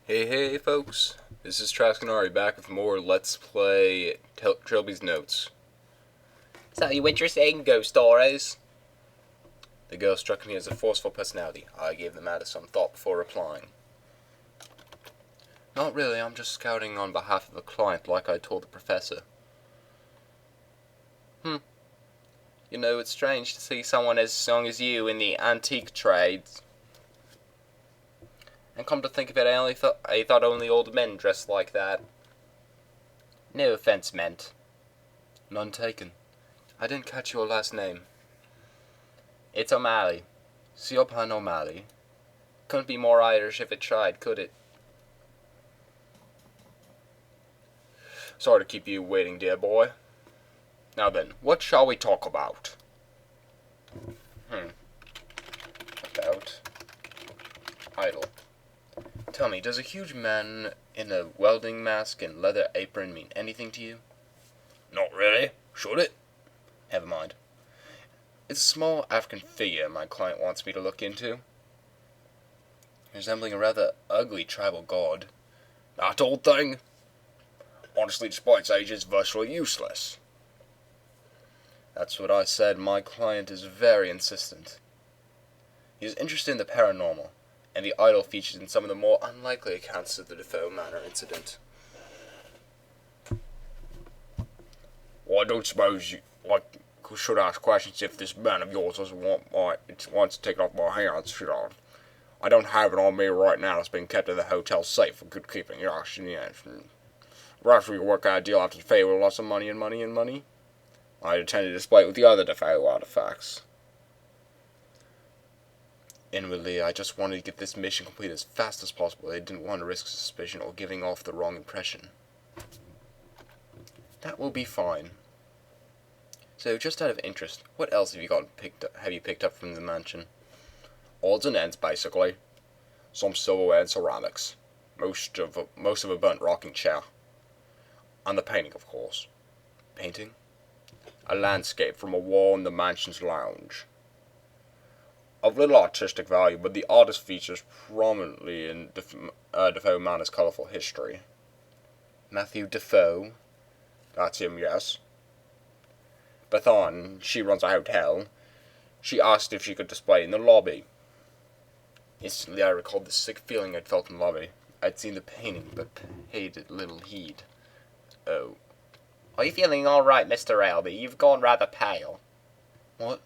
Hey folks, this is Trascanari back with more Let's Play Trilby's Notes. So you interested in ghost stories? The girl struck me as a forceful personality. I gave the matter some thought before replying. Not really, I'm just scouting on behalf of a client like I told the professor. You know, it's strange to see someone as young as you in the antique trades. And come to think of it, I thought only old men dressed like that. No offense meant. None taken. I didn't catch your last name. It's O'Malley. Siobhan O'Malley. Couldn't be more Irish if it tried, could it? Sorry to keep you waiting, dear boy. Now then, what shall we talk about? About idol. Tell me, does a huge man in a welding mask and leather apron mean anything to you? Not really. Should it? Never mind. It's a small African figure my client wants me to look into, resembling a rather ugly tribal god. That old thing? Honestly, despite its age, it's virtually useless. That's what I said. My client is very insistent. He is interested in the paranormal, and the idol featured in some of the more unlikely accounts of the Defoe Manor incident. Well, I don't suppose you should ask questions if this man of yours wants to take it off my hands, should I? I don't have it on me right now. It's been kept in the hotel safe for good keeping. Yes. Perhaps we can work out a deal after the favor with lots of money and money and money. I intend to display it with the other Defoe artifacts. Inwardly, I just wanted to get this mission complete as fast as possible. I didn't want to risk suspicion or giving off the wrong impression. That will be fine. So, just out of interest, what else have you picked up from the mansion? Odds and ends, basically. Some silverware and ceramics. Most of a burnt rocking chair. And the painting, of course. Painting? A landscape from a wall in the mansion's lounge. Of little artistic value, but the artist features prominently in Defoe Manor's colourful history. Matthew Defoe? That's him, yes. Bethan, she runs a hotel. She asked if she could display in the lobby. Instantly I recalled the sick feeling I'd felt in the lobby. I'd seen the painting, but paid it little heed. Oh. Are you feeling all right, Mr. Albee? You've gone rather pale. What?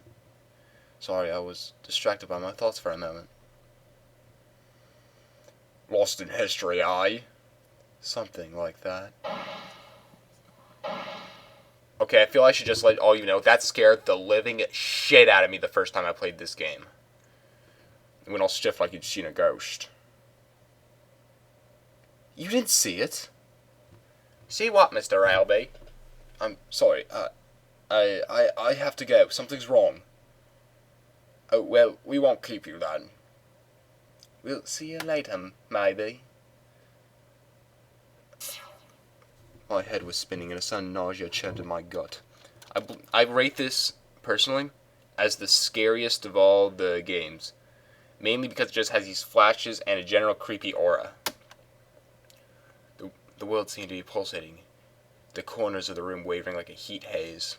Sorry, I was distracted by my thoughts for a moment. Lost in history, aye? Something like that. Okay, I feel I should just let all you know, that scared the living shit out of me the first time I played this game. It went all stiff like you'd seen a ghost. You didn't see it? See what, Mr. Albee? I'm sorry, I have to go. Something's wrong. Oh, well, we won't keep you then. We'll see you later, maybe. My head was spinning and a sudden nausea churned in my gut. I rate this, personally, as the scariest of all the games. Mainly because it just has these flashes and a general creepy aura. The world seemed to be pulsating. The corners of the room wavering like a heat haze.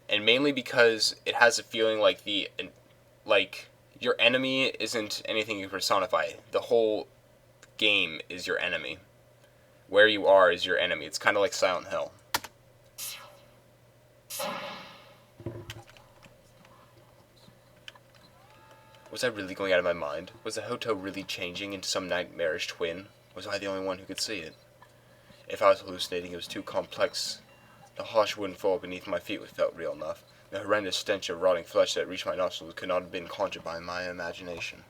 And mainly because it has a feeling like your enemy isn't anything you personify. The whole game is your enemy. Where you are is your enemy. It's kind of like Silent Hill. Was I really going out of my mind? Was the hotel really changing into some nightmarish twin? Was I the only one who could see it? If I was hallucinating, it was too complex. The harsh wooden floor beneath my feet felt real enough. The horrendous stench of rotting flesh that reached my nostrils could not have been conjured by my imagination.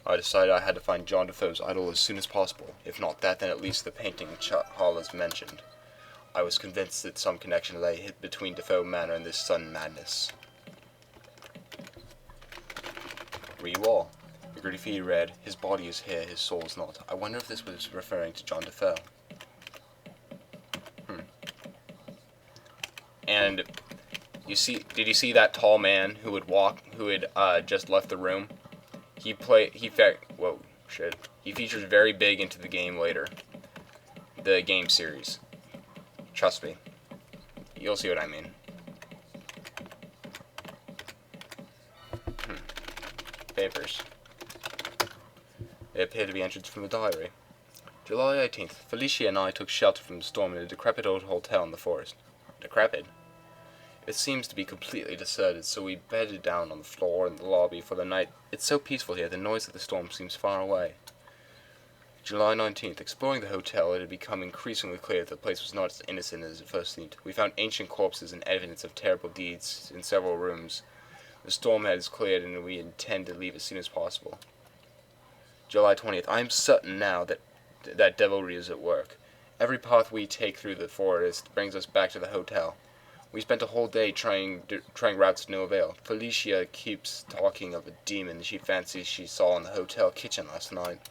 I decided I had to find John Defoe's idol as soon as possible. If not that, then at least the painting Hollis mentioned. I was convinced that some connection lay between Defoe Manor and this sudden madness. Read all. The graffiti read, "His body is here, his soul is not." I wonder if this was referring to John Defoe. And did you see that tall man who had just left the room? Whoa, shit. He features very big into the game later. The game series. Trust me. You'll see what I mean. Papers. They appear to be entered from the diary. July 18th. Felicia and I took shelter from the storm in a decrepit old hotel in the forest. Decrepit? It seems to be completely deserted, so we bedded down on the floor in the lobby for the night. It's so peaceful here, the noise of the storm seems far away. July 19th. Exploring the hotel, it had become increasingly clear that the place was not as innocent as it first seemed. We found ancient corpses and evidence of terrible deeds in several rooms. The storm has cleared and we intend to leave as soon as possible. July 20th. I am certain now that devilry is at work. Every path we take through the forest brings us back to the hotel. We spent a whole day trying routes to no avail. Felicia keeps talking of a demon she fancies she saw in the hotel kitchen last night.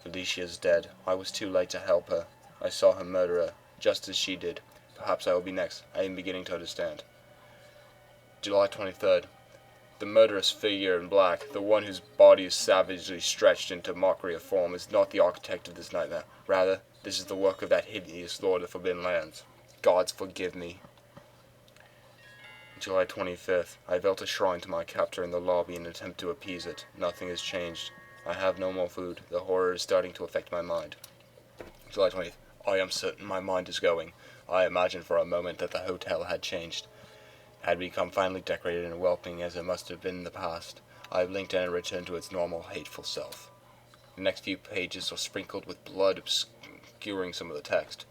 Felicia is dead. I was too late to help her. I saw her murderer, just as she did. Perhaps I will be next. I am beginning to understand. July 23rd. The murderous figure in black, the one whose body is savagely stretched into mockery of form, is not the architect of this nightmare. Rather, this is the work of that hideous lord of the Forbidden Lands. Gods forgive me. July 25th. I built a shrine to my captor in the lobby in an attempt to appease it. Nothing has changed. I have no more food. The horror is starting to affect my mind. July 20th. I am certain my mind is going. I imagined for a moment that the hotel had changed. Had become finely decorated and welcoming as it must have been in the past. I blinked and it returned to its normal, hateful self. The next few pages are sprinkled with blood, obscuring some of the text.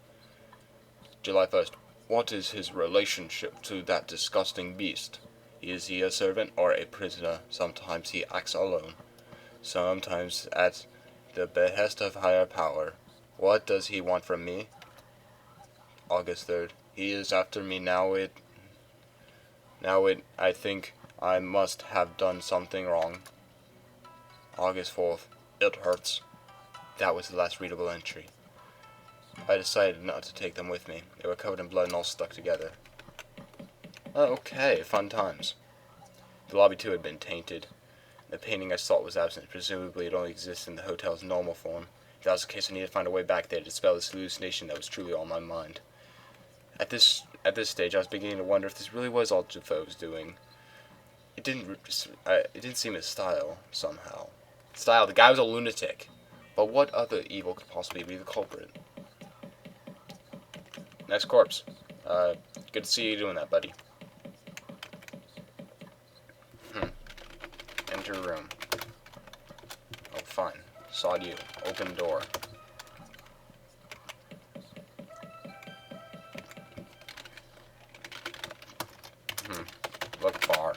July 1st. What is his relationship to that disgusting beast? Is he a servant or a prisoner? Sometimes he acts alone. Sometimes at the behest of higher power. What does he want from me? August 3rd. He is after me now. I think I must have done something wrong. August 4th. It hurts. That was the last readable entry. I decided not to take them with me. They were covered in blood and all stuck together. Okay, fun times. The lobby too had been tainted. The painting I sought was absent. Presumably it only exists in the hotel's normal form. If that was the case, I needed to find a way back there to dispel this hallucination that was truly on my mind. At this stage, I was beginning to wonder if this really was all Defoe was doing. It didn't seem his style, somehow. The guy was a lunatic. But what other evil could possibly be the culprit? Next corpse. Good to see you doing that, buddy. Enter room. Oh, fine. Saw you. Open door. Look bar.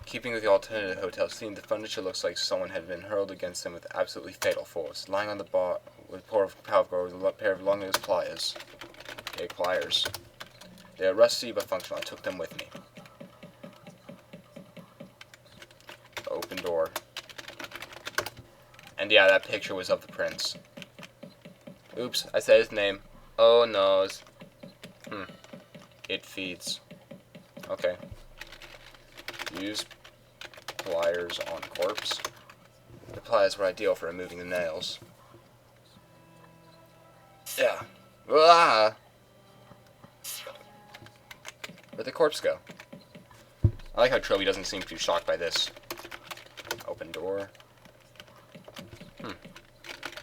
Keeping with the alternative hotel scene, the furniture looks like someone had been hurled against them with absolutely fatal force. Lying on the bar with a pair of long-nosed pliers. Okay, pliers. They are rusty but functional. I took them with me. Open door. And yeah, that picture was of the prince. Oops, I said his name. Oh, nose. It feeds. Okay. Use pliers on corpse. The pliers were ideal for removing the nails. Yeah. Ah! Where'd the corpse go? I like how Trilby doesn't seem too shocked by this. Open door.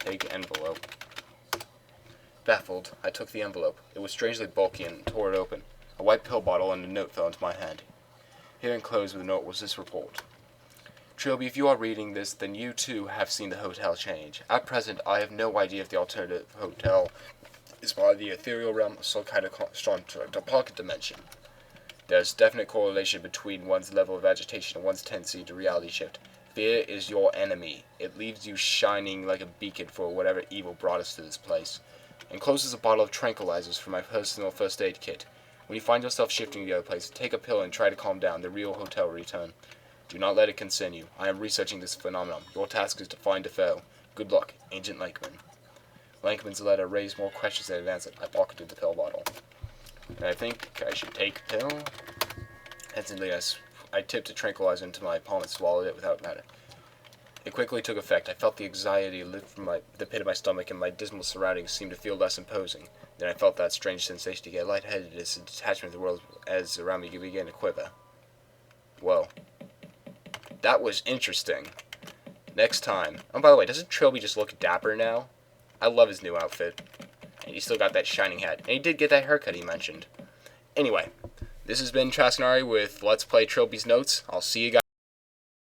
Big envelope. Baffled, I took the envelope. It was strangely bulky and tore it open. A white pill bottle and a note fell into my hand. Here enclosed with the note was this report. Trilby, if you are reading this, then you too have seen the hotel change. At present, I have no idea if the alternative hotel is part of the ethereal realm or some kind of strong pocket dimension. There's definite correlation between one's level of agitation and one's tendency to reality shift. Fear is your enemy. It leaves you shining like a beacon for whatever evil brought us to this place. Encloses a bottle of tranquilizers for my personal first aid kit. When you find yourself shifting to the other place, take a pill and try to calm down. The real hotel will return. Do not let it concern you. I am researching this phenomenon. Your task is to find Defoe. Good luck, Agent Lankman. Lankman's letter raised more questions than it answered. I pocketed the pill bottle. And I think I should take a pill. Instantly, I tipped a tranquilizer into my palm and swallowed it without matter. It quickly took effect. I felt the anxiety lift from the pit of my stomach, and my dismal surroundings seemed to feel less imposing. Then I felt that strange sensation to get lightheaded as the detachment of the world as around me began to quiver. Whoa. That was interesting. Next time. Oh, by the way, doesn't Trilby just look dapper now? I love his new outfit. And he still got that shining hat. And he did get that haircut he mentioned. Anyway, this has been Trascanari with Let's Play Trilby's Notes. I'll see you guys.